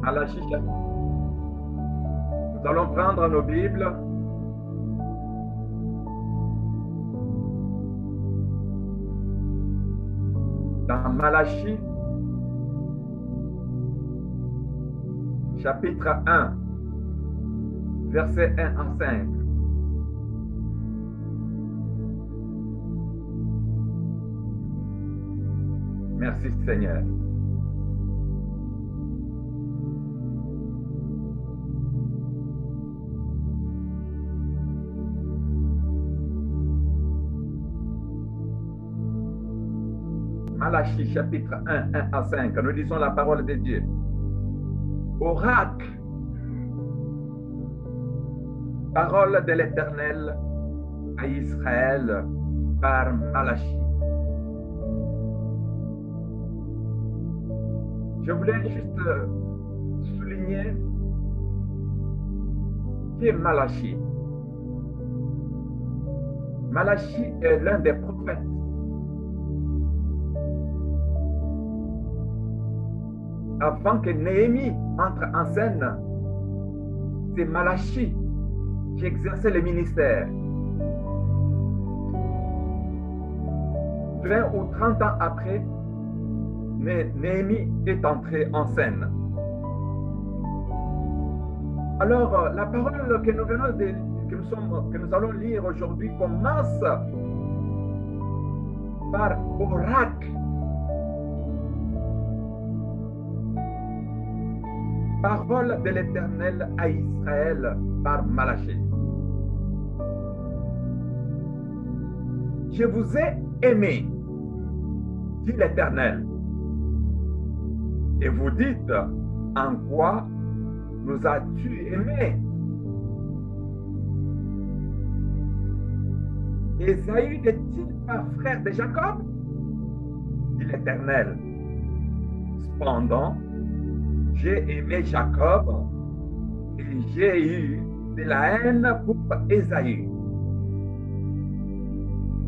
Malachie, nous allons prendre nos Bibles. Dans Malachie, chapitre 1, verset 1 à 5. Merci Seigneur. Malachie chapitre 1, 1 à 5, nous lisons la parole de Dieu. Oracle, parole de l'Éternel à Israël par Malachie. Je voulais juste souligner qui est Malachie. Malachie est l'un des prophètes. Avant que Néhémie entre en scène, c'est Malachie qui exerçait le ministère. 20 ou 30 ans après, Néhémie est entré en scène. Alors, la parole que nous venons que nous allons lire aujourd'hui commence par oracle. Parole de l'Éternel à Israël par Malachie. Je vous ai aimé, dit l'Éternel. Et vous dites, en quoi nous as-tu aimé? Ésaü n'est-il pas frère de Jacob? Dit l'Éternel. Cependant, j'ai aimé Jacob et j'ai eu de la haine pour Ésaü.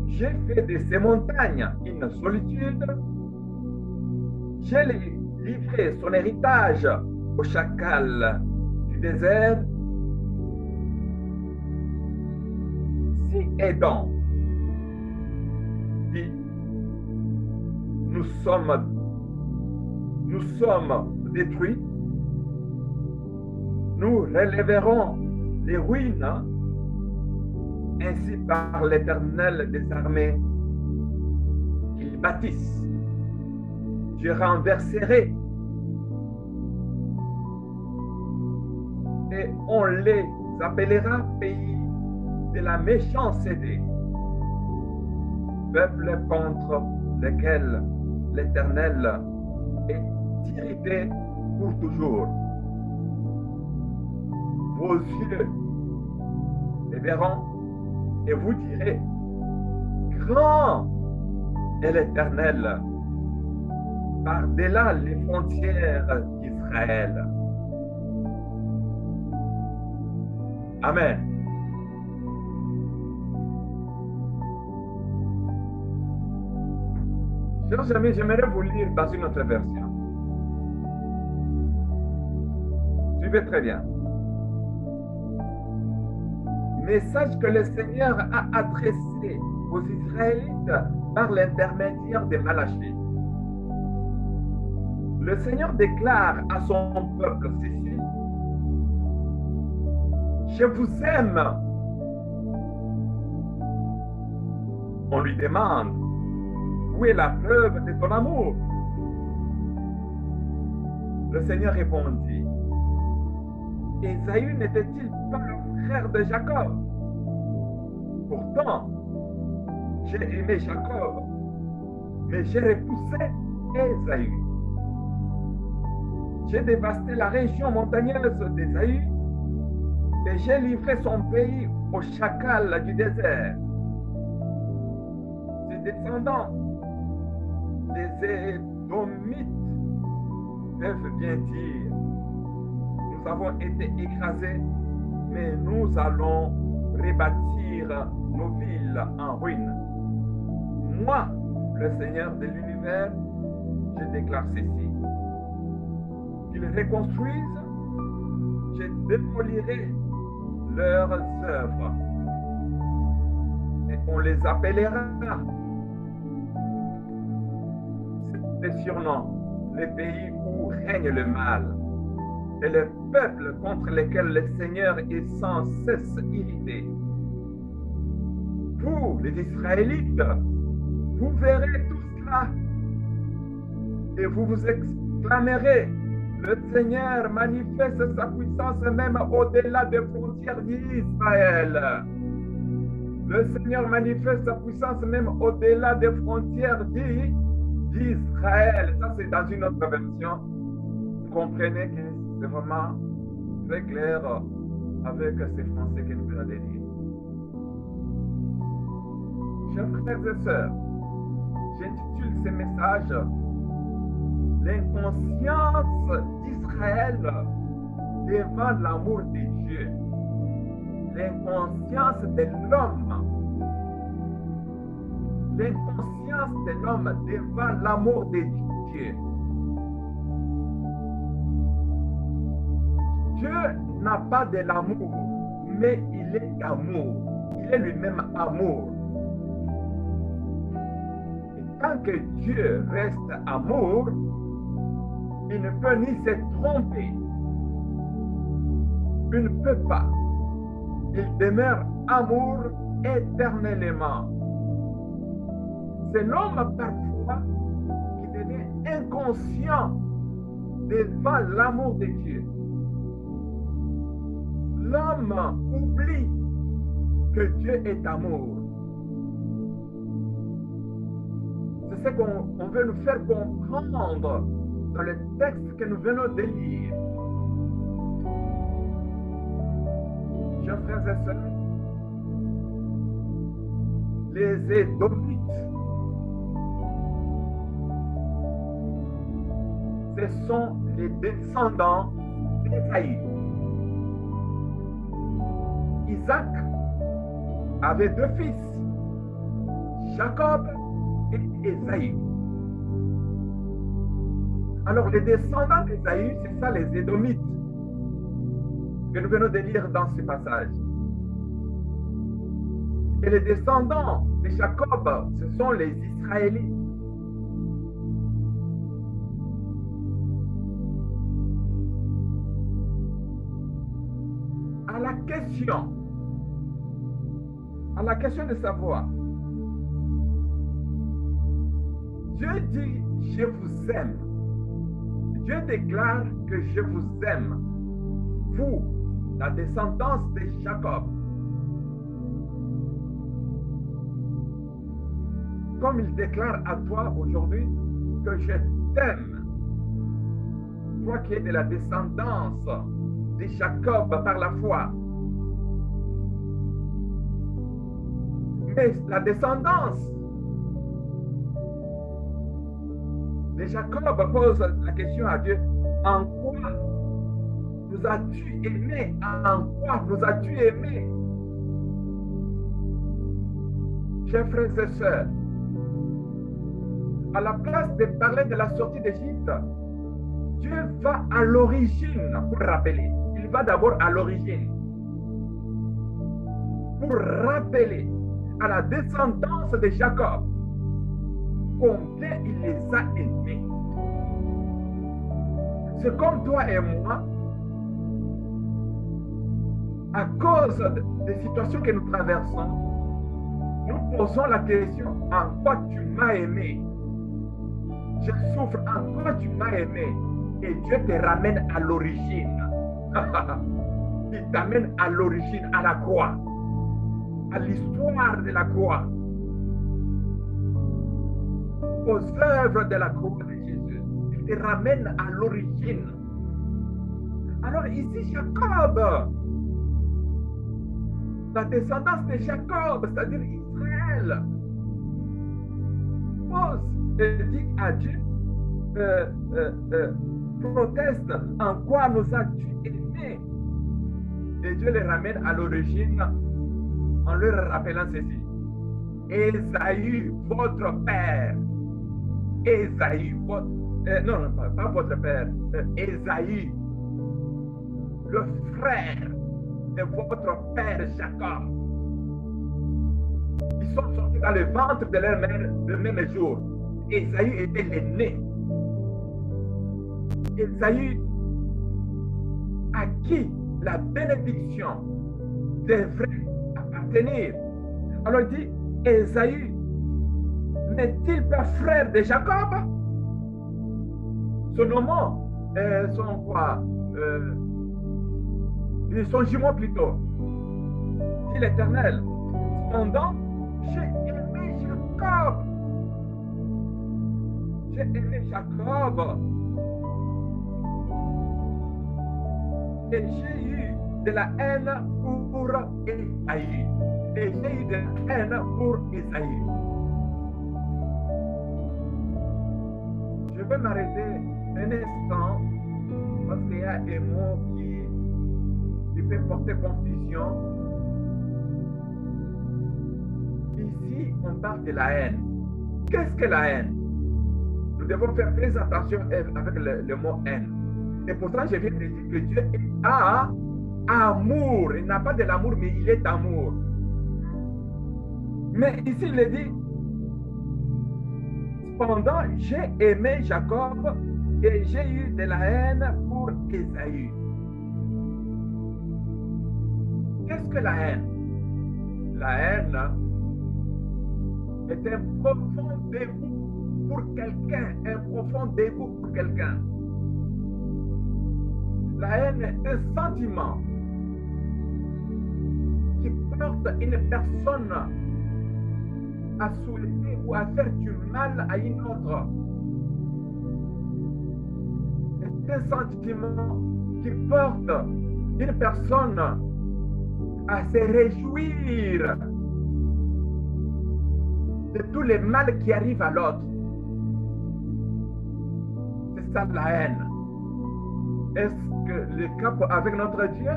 J'ai fait de ces montagnes une solitude. J'ai livré son héritage au chacal du désert. Si Édom dit, nous sommes détruits, nous relèverons les ruines, ainsi par l'Éternel des armées qu'ils bâtissent. Je renverserai et on les appellera pays de la méchanceté, peuple contre lequel l'Éternel est irrité pour toujours. Vos yeux les verront et vous direz, grand est l'Éternel par-delà les frontières d'Israël. Amen. Chers amis, j'aimerais vous lire dans une autre version. Suivez très bien. Message que le Seigneur a adressé aux Israélites par l'intermédiaire de Malachie. Le Seigneur déclare à son peuple ceci, je vous aime. On lui demande, où est la preuve de ton amour? Le Seigneur répondit, Ésaü n'était-il pas le frère de Jacob? Pourtant, j'ai aimé Jacob, mais j'ai repoussé Ésaü. J'ai dévasté la région montagneuse d'Ésaü et j'ai livré son pays au chacal du désert. Ses descendants, les Édomites, peuvent bien dire, nous avons été écrasés, mais nous allons rebâtir nos villes en ruine. Moi, le Seigneur de l'univers, je déclare ceci. ils reconstruisent, je démolirai leurs œuvres. Et on les appellera, ces surnoms, les pays où règne le mal, et les peuples contre lesquels le Seigneur est sans cesse irrité. Vous, les Israélites, vous verrez tout cela et vous vous exclamerez, le Seigneur manifeste sa puissance même au-delà des frontières d'Israël. Le Seigneur manifeste sa puissance même au-delà des frontières d'Israël. Ça, c'est dans une autre version. Vous comprenez que c'est vraiment très clair avec ces français que nous venons de lire. Chers frères et sœurs, j'intitule ce message l'inconscience d'Israël devant l'amour de Dieu. L'inconscience de l'homme. L'inconscience de l'homme devant l'amour de Dieu. Dieu n'a pas de l'amour, mais il est amour. Il est lui-même amour. Et tant que Dieu reste amour, il ne peut ni se tromper. Il ne peut pas. Il demeure amour éternellement. C'est l'homme parfois qui devient inconscient devant l'amour de Dieu. L'homme oublie que Dieu est amour. C'est ce qu'on veut nous faire comprendre dans le texte que nous venons de lire. Chers frères et sœurs, les Édomites, ce sont les descendants d'Ésaïe. Isaac avait deux fils, Jacob et Ésaü. Alors les descendants d'Ésaü, c'est ça les Édomites que nous venons de lire dans ce passage. Et les descendants de Jacob, ce sont les Israélites. À la question de savoir, Dieu dit, je vous aime. Dieu déclare que je vous aime, vous, la descendance de Jacob. Comme il déclare à toi aujourd'hui que je t'aime, toi qui es de la descendance de Jacob par la foi. Mais la descendance de Jacob pose la question à Dieu, en quoi nous as-tu aimé? En quoi nous as-tu aimé? Chers frères et sœurs, à la place de parler de la sortie d'Égypte, Dieu va à l'origine pour rappeler. Il va d'abord à l'origine pour rappeler à la descendance de Jacob combien il les a aimés. C'est comme toi et moi, à cause des situations que nous traversons, nous posons la question, en quoi tu m'as aimé? Je souffre, en quoi tu m'as aimé? Et Dieu te ramène à l'origine. Il t'amène à l'origine, à la croix, à l'histoire de la croix, aux œuvres de la croix de Jésus. Il te ramène à l'origine. Alors ici, Jacob, la descendance de Jacob, c'est-à-dire Israël, pose et dit à Dieu, proteste, en quoi nous as-tu aimés? Et Dieu les ramène à l'origine en leur rappelant ceci. Ésaü, votre père, Ésaü, non, non, pas votre père, Ésaü, le frère de votre père Jacob. Ils sont sortis dans le ventre de leur mère le même jour. Ésaü était l'aîné. Ésaü à qui la bénédiction devrait appartenir. Alors il dit, Ésaü n'est-il pas frère de Jacob? Son nom, son quoi? Son jumeau plutôt. Dit l'Éternel. Cependant, j'ai aimé Jacob. J'ai aimé Jacob. Et j'ai eu de la haine pour Ésaü. Et j'ai eu de la haine pour Ésaü. Je vais m'arrêter un instant parce qu'il y a des mots qui peuvent porter confusion. Ici, on parle de la haine. Qu'est-ce que la haine? Nous devons faire très attention avec le mot haine. Et pourtant, je viens de dire que Dieu a amour. Il n'a pas de l'amour, mais il est amour. Mais ici, il dit, cependant, j'ai aimé Jacob et j'ai eu de la haine pour Ésaü. Qu'est-ce que la haine? La haine est un profond dégoût pour quelqu'un, un profond dégoût pour quelqu'un. La haine est un sentiment qui porte une personne à souhaiter ou à faire du mal à une autre. C'est un sentiment qui porte une personne à se réjouir de tous les mal qui arrivent à l'autre. C'est ça la haine. Est-ce que le cas avec notre Dieu?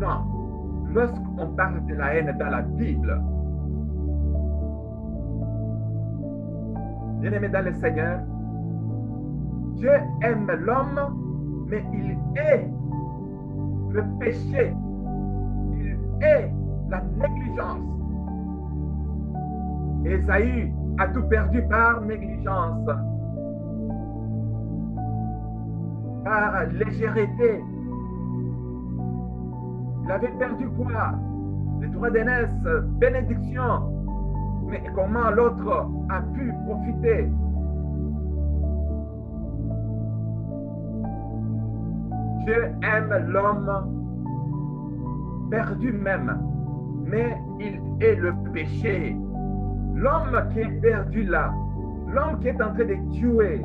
Non. Lorsqu'on parle de la haine dans la Bible, bien-aimé dans le Seigneur, Dieu aime l'homme, mais il hait le péché, il hait la négligence. Ésaü a tout perdu par négligence, par légèreté. Il avait perdu quoi? Les droits d'aînesse, bénédiction. Mais comment l'autre a pu profiter? Dieu aime l'homme perdu même, mais il est le péché. L'homme qui est perdu là, l'homme qui est en train de tuer.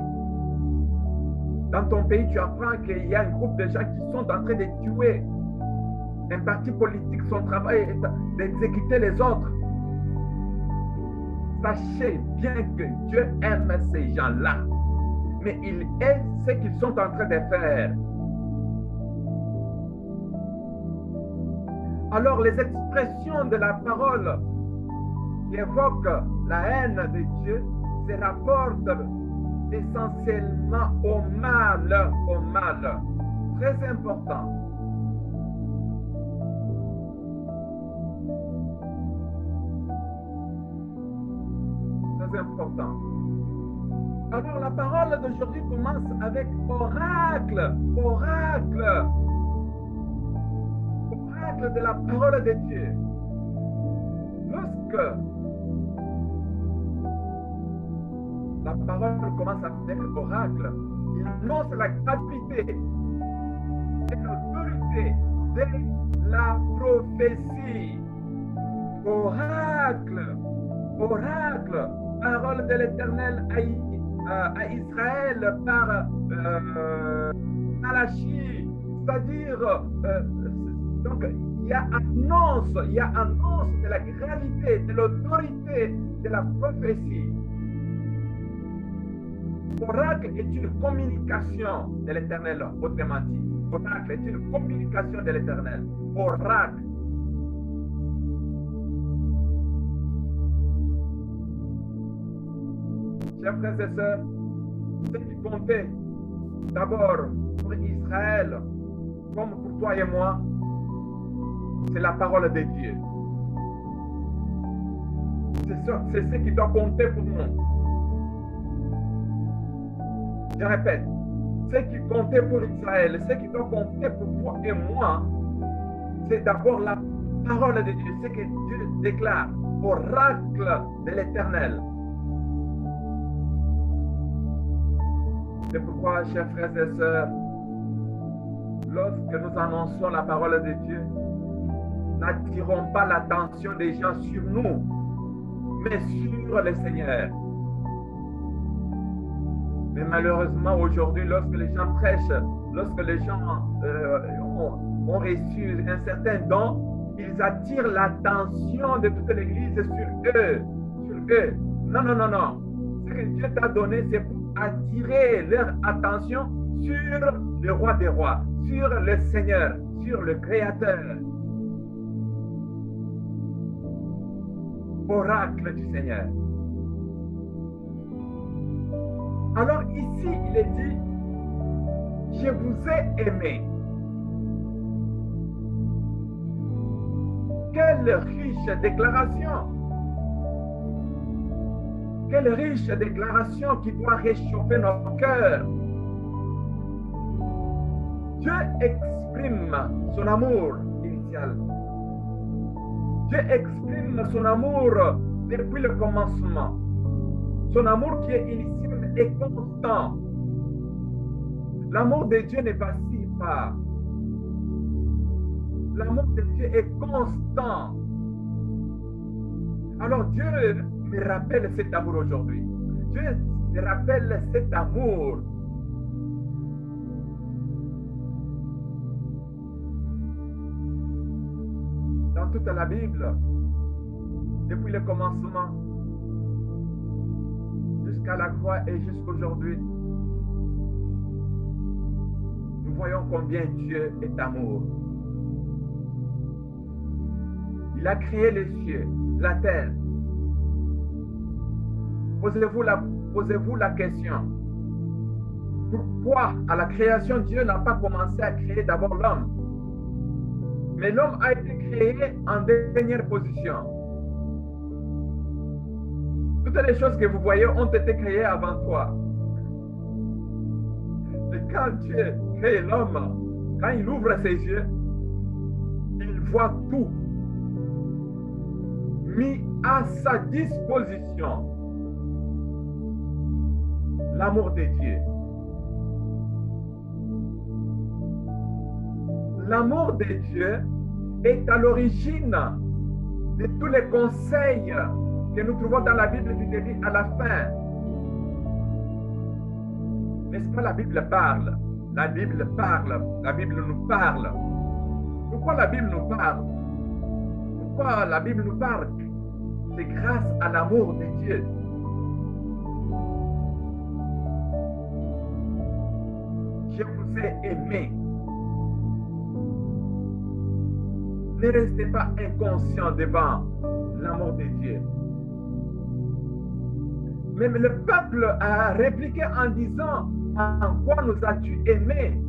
Dans ton pays, tu apprends qu'il y a un groupe de gens qui sont en train de tuer. Un parti politique, son travail est d'exécuter les autres. Sachez bien que Dieu aime ces gens-là, mais il hait ce qu'ils sont en train de faire. Alors les expressions de la parole qui évoquent la haine de Dieu se rapportent essentiellement au mal, Très important. Important. Alors la parole d'aujourd'hui commence avec oracle, oracle de la parole de Dieu. Lorsque la parole commence avec oracle, il annonce la gravité et l'autorité de la prophétie. Oracle, parole de l'Éternel à Israël par Malachie, c'est-à-dire donc il y a annonce de la gravité, de l'autorité de la prophétie. Oracle est une communication de l'Éternel, autrement dit. Oracle est une communication de l'Éternel. Oracle. Chers frères et sœurs, ce qui comptait d'abord pour Israël, comme pour toi et moi, c'est la parole de Dieu. C'est ce qui doit compter pour nous. Je répète, ce qui comptait pour Israël, ce qui doit compter pour toi et moi, c'est d'abord la parole de Dieu, ce que Dieu déclare, oracle de l'Éternel. C'est pourquoi, chers frères et sœurs, lorsque nous annonçons la parole de Dieu, n'attirons pas l'attention des gens sur nous, mais sur le Seigneur. Mais malheureusement, aujourd'hui, lorsque les gens prêchent, lorsque les gens ont reçu un certain don, ils attirent l'attention de toute l'Église sur eux. Non, non, non, non. Ce que Dieu t'a donné, c'est pour attirer leur attention sur le roi des rois, sur le Seigneur, sur le Créateur. Oracle du Seigneur. Alors ici, il est dit, je vous ai aimé. Quelle riche déclaration! Quelle riche déclaration qui doit réchauffer nos cœurs. Dieu exprime son amour initial. Dieu exprime son amour depuis le commencement. Son amour qui est initial et constant. L'amour de Dieu ne vacille pas. L'amour de Dieu est constant. Alors Dieu me rappelle cet amour aujourd'hui. Dieu me rappelle cet amour. Dans toute la Bible, depuis le commencement, jusqu'à la croix et jusqu'aujourd'hui, nous voyons combien Dieu est amour. Il a créé les cieux, la terre. Posez-vous la question. Pourquoi à la création, Dieu n'a pas commencé à créer d'abord l'homme? Mais l'homme a été créé en dernière position. Toutes les choses que vous voyez ont été créées avant toi. Et quand Dieu crée l'homme, quand il ouvre ses yeux, il voit tout mis à sa disposition. L'amour de Dieu. L'amour de Dieu est à l'origine de tous les conseils que nous trouvons dans la Bible du début à la fin. N'est-ce pas, la Bible parle? La Bible parle. La Bible nous parle. Pourquoi la Bible nous parle? Pourquoi la Bible nous parle? C'est grâce à l'amour de Dieu. Je vous ai aimé. Ne restez pas inconscient devant l'amour de Dieu. Même le peuple a répliqué en disant, en quoi nous as-tu aimés?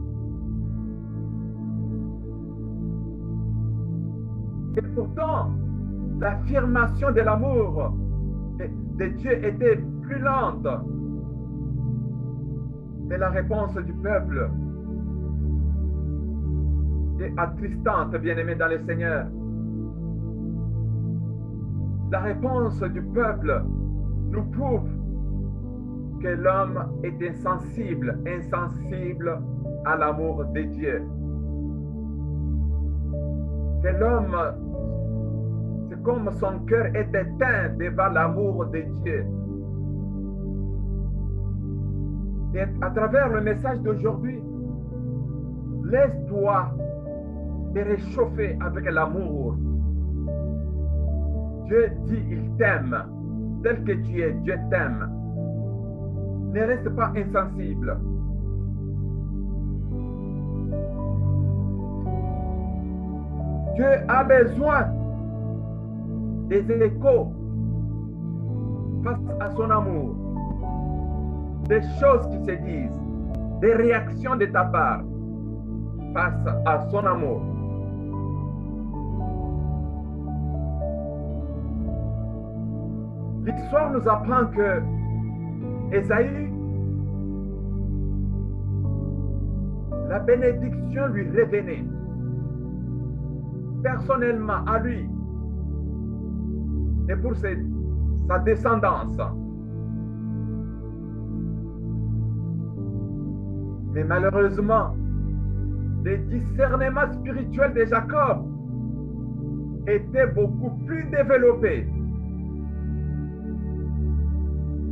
Et pourtant, l'affirmation de l'amour de Dieu était plus lente. Mais la réponse du peuple est attristante, bien-aimés dans le Seigneur. La réponse du peuple nous prouve que l'homme est insensible à l'amour de Dieu. Que l'homme, c'est comme son cœur est éteint devant l'amour de Dieu. Et à travers le message d'aujourd'hui, laisse-toi te réchauffer avec l'amour. Dieu dit, il t'aime. Tel que tu es, Dieu t'aime. Ne reste pas insensible. Dieu a besoin des échos face à son amour. des choses qui se disent, des réactions de ta part face à son amour. L'histoire nous apprend que Ésaü, la bénédiction lui revenait personnellement à lui et pour sa descendance. Mais malheureusement, le discernement spirituel de Jacob était beaucoup plus développé.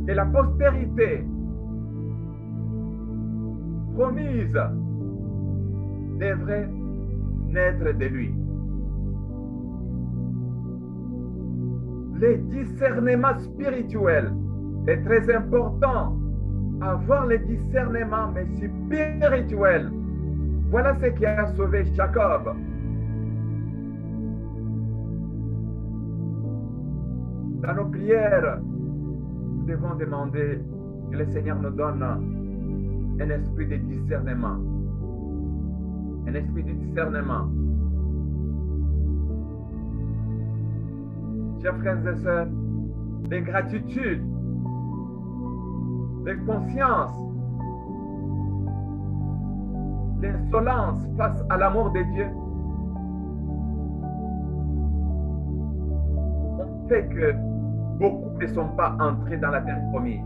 Et la postérité promise devrait naître de lui. Le discernement spirituel est très important. Avoir le discernement, mais spirituel. Voilà ce qui a sauvé Jacob. Dans nos prières, nous devons demander que le Seigneur nous donne un esprit de discernement. Un esprit de discernement. Chers frères et sœurs, l'ingratitude, l'inconscience, l'insolence face à l'amour de Dieu ont fait que beaucoup ne sont pas entrés dans la terre promise.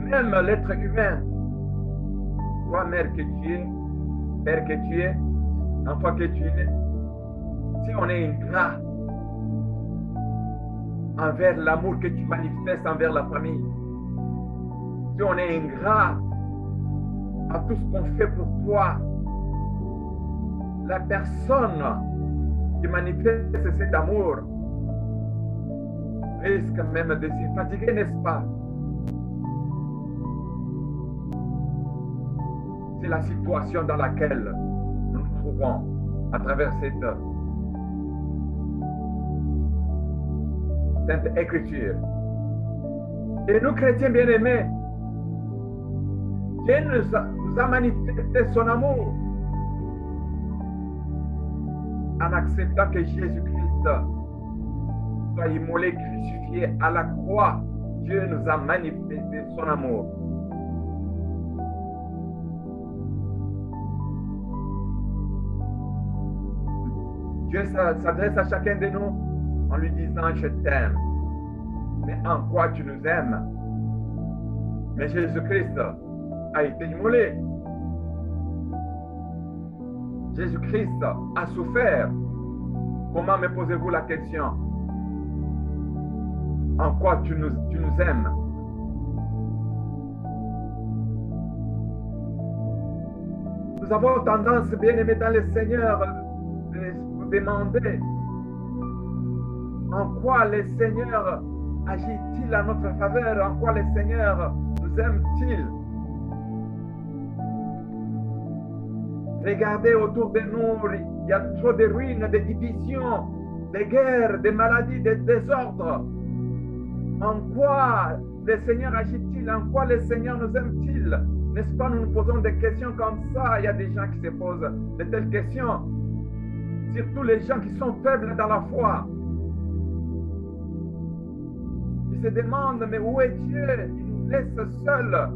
Même l'être humain, toi, mère que tu es, père que tu es, enfant que tu es, si on est ingrat envers l'amour que tu manifestes envers la famille, si on est ingrat à tout ce qu'on fait pour toi, la personne qui manifeste cet amour risque même de se fatiguer, n'est-ce pas? C'est la situation dans laquelle nous nous trouvons à travers cette Sainte Écriture. Et nous, chrétiens bien-aimés, Dieu nous a manifesté son amour en acceptant que Jésus-Christ soit immolé, crucifié à la croix. Dieu nous a manifesté son amour. Dieu s'adresse à chacun de nous en lui disant « Je t'aime ». Mais en quoi tu nous aimes? Mais Jésus-Christ a été immolé. Jésus-Christ a souffert. Comment me posez-vous la question? En quoi tu nous aimes? Nous avons tendance, bien aimés dans le Seigneur, de vous demander en quoi le Seigneur agit-il à notre faveur? En quoi le Seigneur nous aime-t-il? Regardez autour de nous, il y a trop de ruines, de divisions, de guerres, de maladies, de désordres. En quoi le Seigneur agit-il? En quoi le Seigneur nous aime-t-il? N'est-ce pas, nous nous posons des questions comme ça. Il y a des gens qui se posent de telles questions. Surtout les gens qui sont faibles dans la foi. Ils se demandent, mais où est Dieu? Il nous laisse seuls.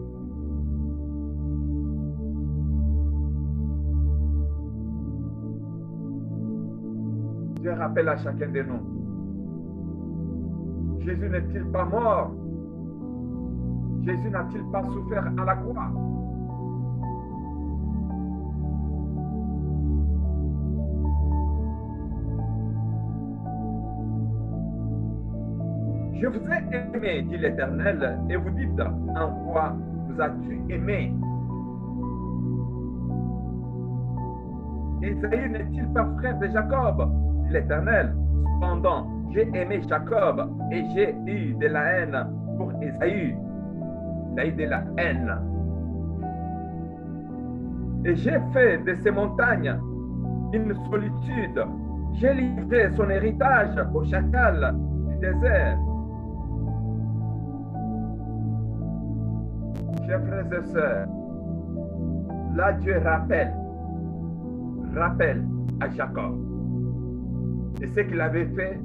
Dieu rappelle à chacun de nous. Jésus n'est-il pas mort? Jésus n'a-t-il pas souffert à la croix? Je vous ai aimé, dit l'Éternel, et vous dites, en quoi nous as-tu aimé? Ésaü n'est-il pas frère de Jacob? Dit l'Éternel. Cependant, j'ai aimé Jacob et j'ai eu de la haine pour Ésaü. Il a eu de la haine. Et j'ai fait de ces montagnes une solitude J'ai livré son héritage au chacal du désert. Chers frères et sœurs, là Dieu rappelle à Jacob de ce qu'il avait fait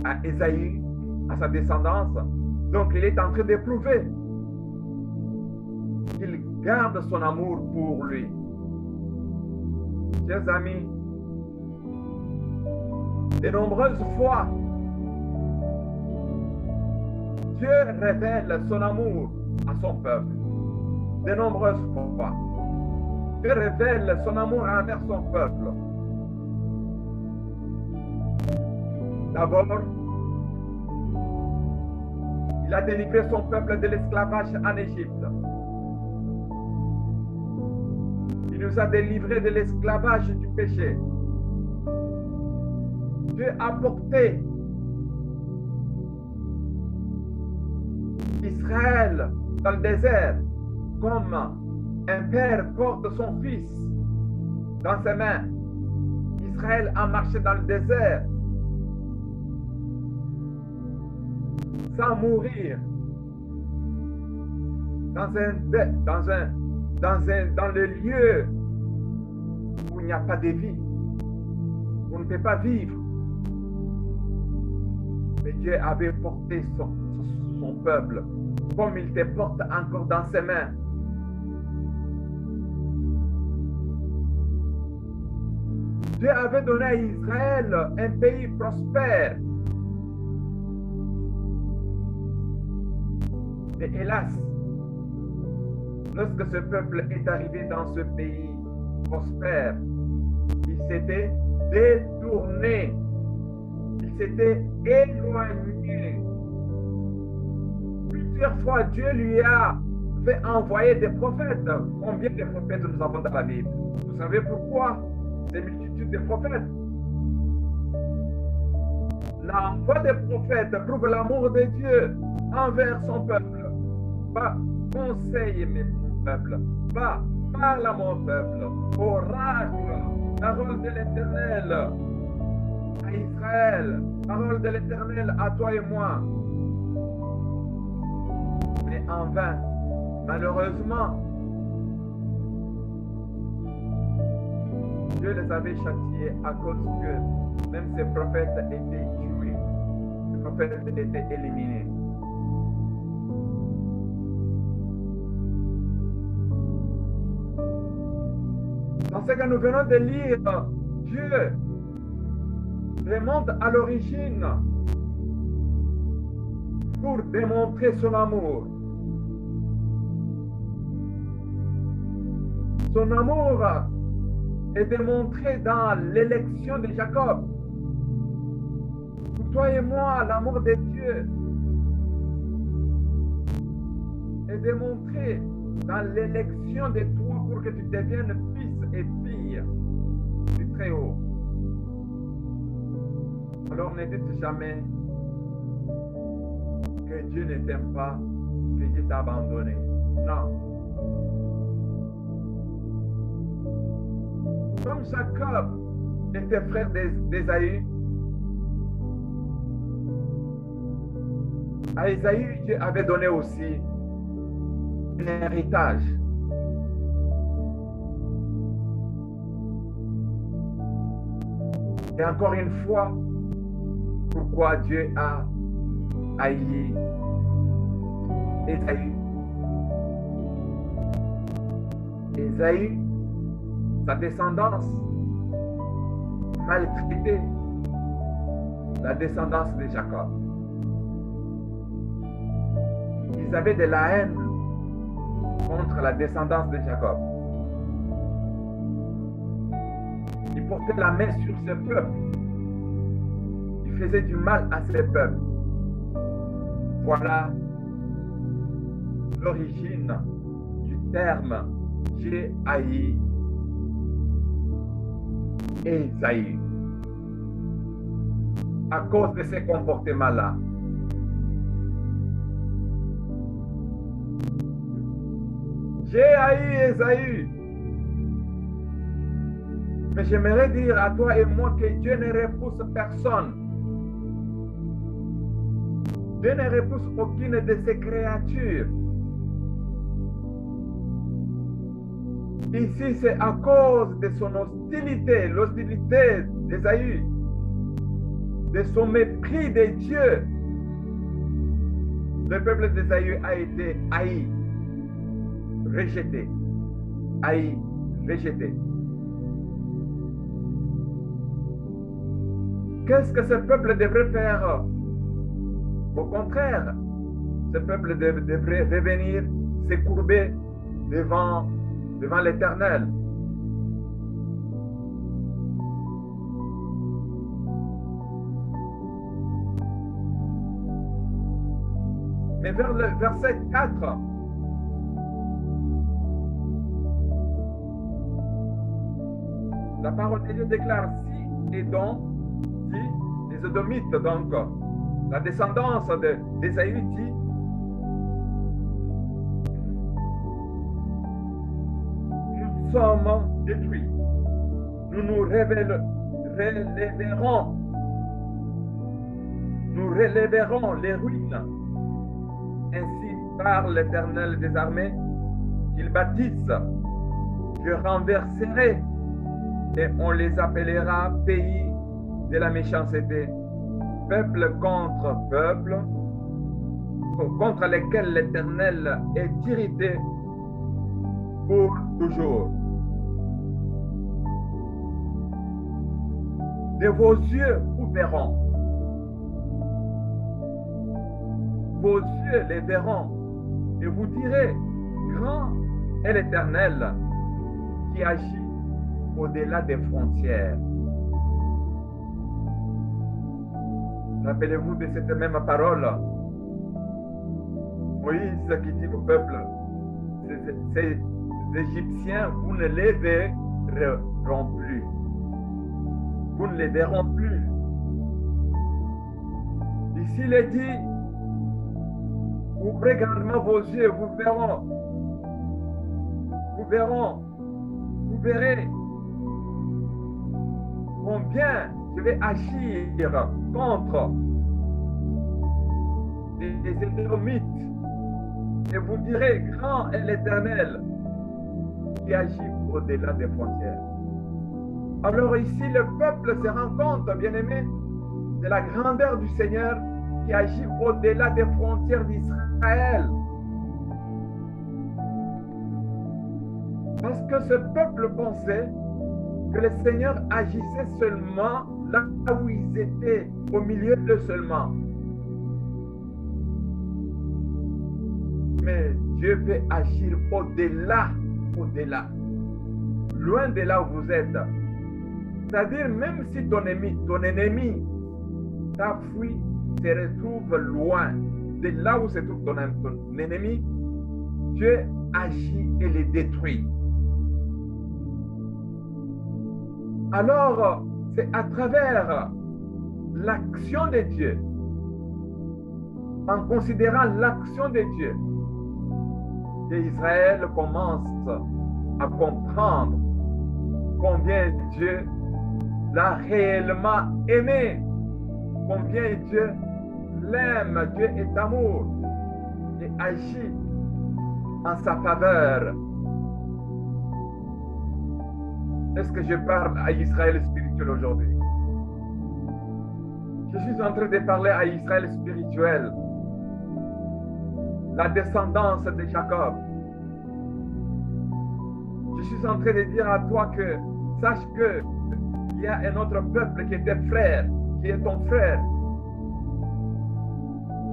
à Ésaü, à sa descendance. Donc il est en train d'éprouver qu'il garde son amour pour lui. Chers amis, de nombreuses fois, Dieu révèle son amour à son peuple. De nombreuses fois, Dieu révèle son amour envers son peuple. D'abord, il a délivré son peuple de l'esclavage en Égypte. Il nous a délivrés de l'esclavage du péché. Dieu a porté Israël dans le désert comme un père porte son fils dans ses mains. Israël a marché dans le désert sans mourir dans le lieu où il n'y a pas de vie. On ne peut pas vivre. Mais Dieu avait porté son peuple comme il te porte encore dans ses mains. Dieu avait donné à Israël un pays prospère. Mais hélas, lorsque ce peuple est arrivé dans ce pays prospère, il s'était détourné, il s'était éloigné. Plusieurs fois, Dieu lui a fait envoyer des prophètes. Combien de prophètes nous avons dans la Bible? Vous savez pourquoi? Ces multitudes de prophètes. L'envoi des prophètes prouve l'amour de Dieu envers son peuple. Va, conseille mon peuple. Va, parle à mon peuple. Oracle, parole de l'Éternel à Israël. Parole de l'Éternel à toi et moi. Mais en vain, malheureusement, Dieu les avait châtiés à cause que même ces prophètes étaient tués. Les prophètes étaient éliminés. Dans ce que nous venons de lire, Dieu remonte à l'origine pour démontrer son amour. Son amour est démontré dans l'élection de Jacob. Pour toi et moi, l'amour de Dieu est démontré dans l'élection de toi pour que tu deviennes fils et fille du Très-Haut. Alors ne dites jamais que Dieu ne t'aime pas, que Dieu t'a abandonné. Non. Comme Jacob était frère d'Ésaü, à Ésaü, Dieu avait donné aussi un héritage. Et encore une fois, pourquoi Dieu a haï Ésaü. Ésaü, sa descendance, maltraité la descendance de Jacob. Ils avaient de la haine contre la descendance de Jacob. Ils portaient la main sur ce peuple. Ils faisaient du mal à ce peuple. Voilà l'origine du terme j'ai haï Ésaü. À cause de ces comportements-là. J'ai haï Ésaü. Mais j'aimerais dire à toi et moi que Dieu ne repousse personne. Dieu ne repousse aucune de ses créatures. Ici, c'est à cause de son hostilité, l'hostilité d'Ésaü, de son mépris de Dieu. Le peuple d'Ésaü a été haï, rejeté, haï, rejeté. Qu'est-ce que ce peuple devrait faire? Au contraire, ce peuple devrait revenir, se courber devant l'Éternel. Mais vers le verset 4, la parole de Dieu déclare si et donc, dit les Édomites, donc la descendance d'Ésaü dit nous sommes détruits. Nous nous relèverons les ruines. Ainsi parle l'Éternel des armées qu'ils bâtissent. Je renverserai et on les appellera pays de la méchanceté, peuple contre peuple, contre lesquels l'Éternel est irrité pour toujours. De vos yeux, vous verront. Vos yeux les verront et vous direz, grand est l'Éternel qui agit au-delà des frontières. Rappelez-vous de cette même parole. Moïse qui dit au peuple, ces Égyptiens, vous ne les verront plus. Vous ne les verront plus. Ici, il est dit, ouvrez grandement vos yeux, vous verrez, combien je vais agir contre les Édomites. Et vous direz, grand est l'Éternel qui agit au-delà des frontières. Alors ici, le peuple se rend compte, bien-aimé, de la grandeur du Seigneur qui agit au-delà des frontières d'Israël. Parce que ce peuple pensait que le Seigneur agissait seulement là où ils étaient, au milieu d'eux seulement. Mais Dieu peut agir au-delà, loin de là où vous êtes. C'est-à-dire, même si ton ennemi t'a fui, se retrouve loin de là où se trouve ton ennemi, Dieu agit et les détruit. Alors, c'est à travers l'action de Dieu, en considérant l'action de Dieu, qu'Israël commence à comprendre combien Dieu l'a réellement aimé, combien Dieu l'aime, Dieu est amour et agit en sa faveur. Est-ce que je parle à Israël spirituel aujourd'hui? Je suis en train de parler à Israël spirituel, la descendance de Jacob. Je suis en train de dire à toi que, sache que il y a un autre peuple qui est tes frères, qui est ton frère,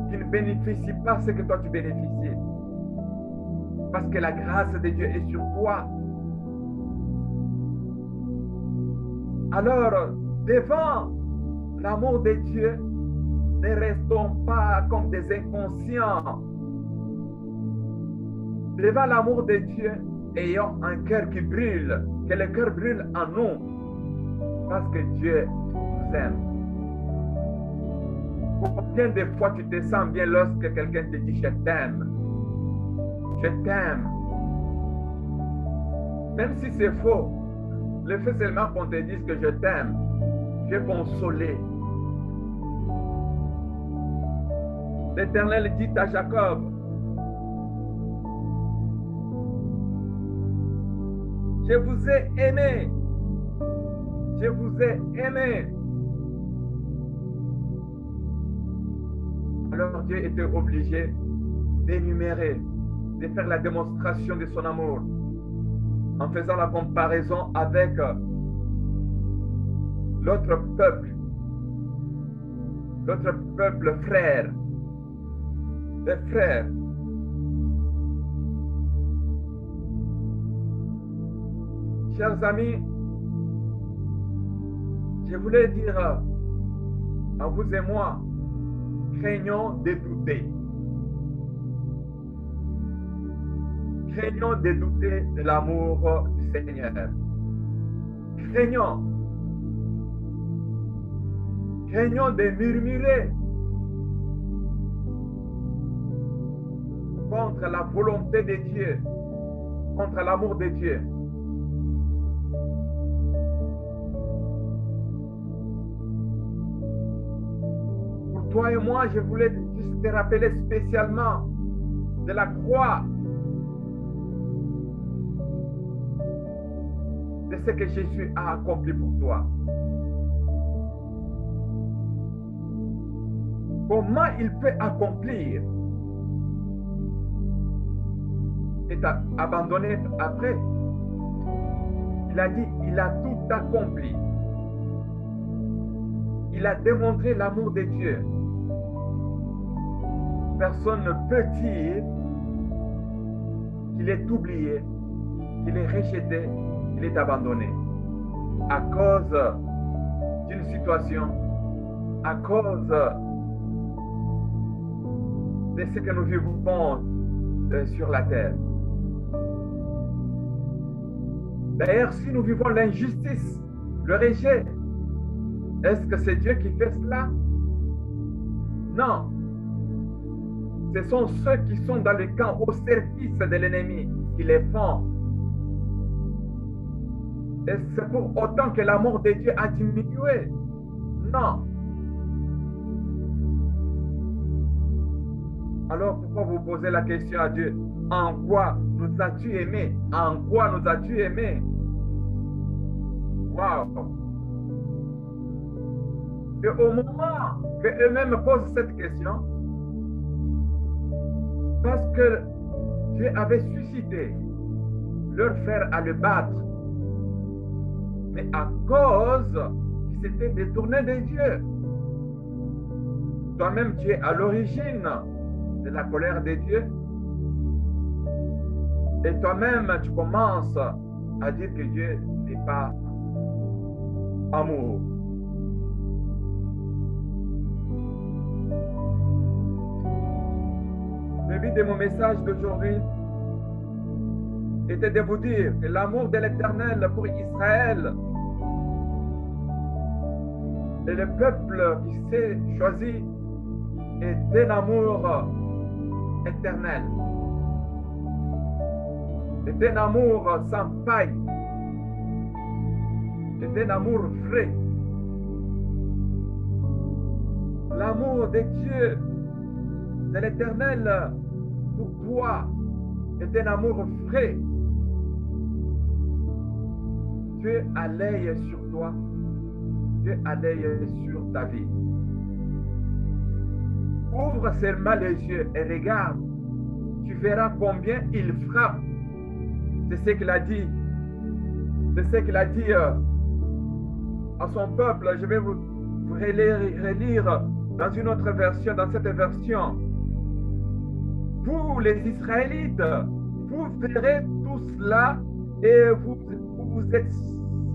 qui ne bénéficie pas ce que toi tu bénéficies. Parce que la grâce de Dieu est sur toi. Alors, devant l'amour de Dieu, ne restons pas comme des inconscients. Devant l'amour de Dieu, ayons un cœur qui brûle, que le cœur brûle en nous, parce que Dieu nous aime. Combien de fois tu te sens bien lorsque quelqu'un te dit « je t'aime ». Je t'aime. Même si c'est faux, Le fait seulement qu'on te dise que je t'aime, tu es consolé. L'Éternel dit à Jacob, je vous ai aimé. Je vous ai aimé. Alors Dieu était obligé d'énumérer, de faire la démonstration de son amour en faisant la comparaison avec l'autre peuple frère, les frères. Chers amis, je voulais dire à vous et moi, craignons de douter. Craignons de douter de l'amour du Seigneur. Craignons de murmurer contre la volonté de Dieu, contre l'amour de Dieu. Pour toi et moi, je voulais juste te rappeler spécialement de la croix, de ce que Jésus a accompli pour toi. Comment il peut accomplir et t'a abandonné après? Il a dit, il a tout accompli. Il a démontré l'amour de Dieu. Personne ne peut dire qu'il est oublié, qu'il est rejeté, qu'il est abandonné à cause d'une situation, à cause de ce que nous vivons sur la terre. D'ailleurs, si nous vivons l'injustice, le rejet, est-ce que c'est Dieu qui fait cela? Non. Ce sont ceux qui sont dans le camp au service de l'ennemi qui les font. Et c'est pour autant que l'amour de Dieu a diminué? Non. Alors pourquoi vous posez la question à Dieu? En quoi nous as-tu aimés? En quoi nous as-tu aimés? Waouh! Et au moment qu'eux-mêmes posent cette question, parce que Dieu avait suscité leur frère à le battre, mais à cause qu'ils s'étaient détournés de Dieu. Toi-même, tu es à l'origine de la colère de Dieu. Et toi-même, tu commences à dire que Dieu n'est pas amour. Le but de mon message d'aujourd'hui était de vous dire que l'amour de l'Éternel pour Israël et le peuple qui s'est choisi est un amour éternel, est un amour sans faille, est un amour vrai. L'amour de Dieu, de l'Éternel pour toi est un amour vrai. Dieu a l'œil sur toi, Dieu a l'œil sur ta vie. Ouvre seulement les yeux et regarde, tu verras combien il frappe. C'est ce qu'il a dit. C'est ce qu'il a dit à son peuple. Je vais vous relire dans une autre version, dans cette version. Vous, les Israélites, vous verrez tout cela et vous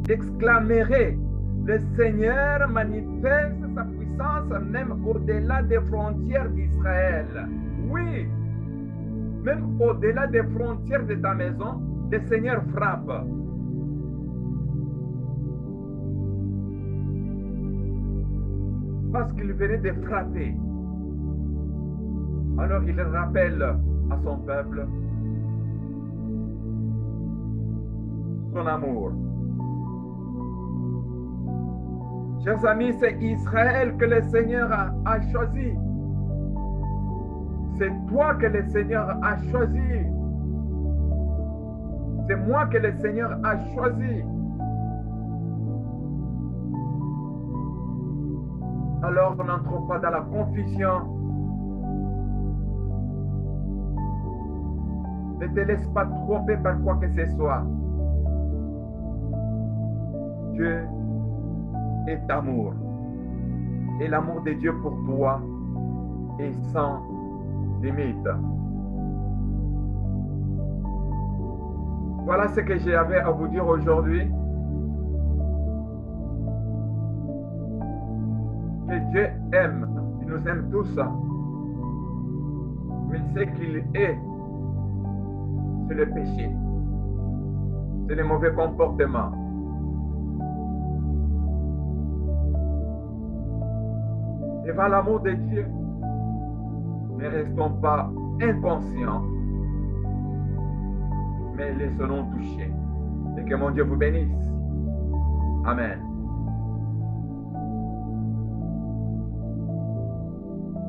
exclamerez, le Seigneur manifeste sa puissance même au-delà des frontières d'Israël. Oui, même au-delà des frontières de ta maison, le Seigneur frappe. Parce qu'il venait de frapper. Alors il rappelle à son peuple son amour. Chers amis, c'est Israël que le Seigneur a choisi. C'est toi que le Seigneur a choisi. C'est moi que le Seigneur a choisi. Alors, n'entrons pas dans la confusion. Ne te laisse pas tromper par quoi que ce soit. Dieu est amour. Et l'amour de Dieu pour toi est sans limite. Voilà ce que j'avais à vous dire aujourd'hui. Que Dieu aime, il nous aime tous. Mais ce qu'il est, c'est le péché. C'est le mauvais comportement. Devant l'amour de Dieu, ne restons pas inconscients, mais laissons-nous toucher. Et que mon Dieu vous bénisse. Amen.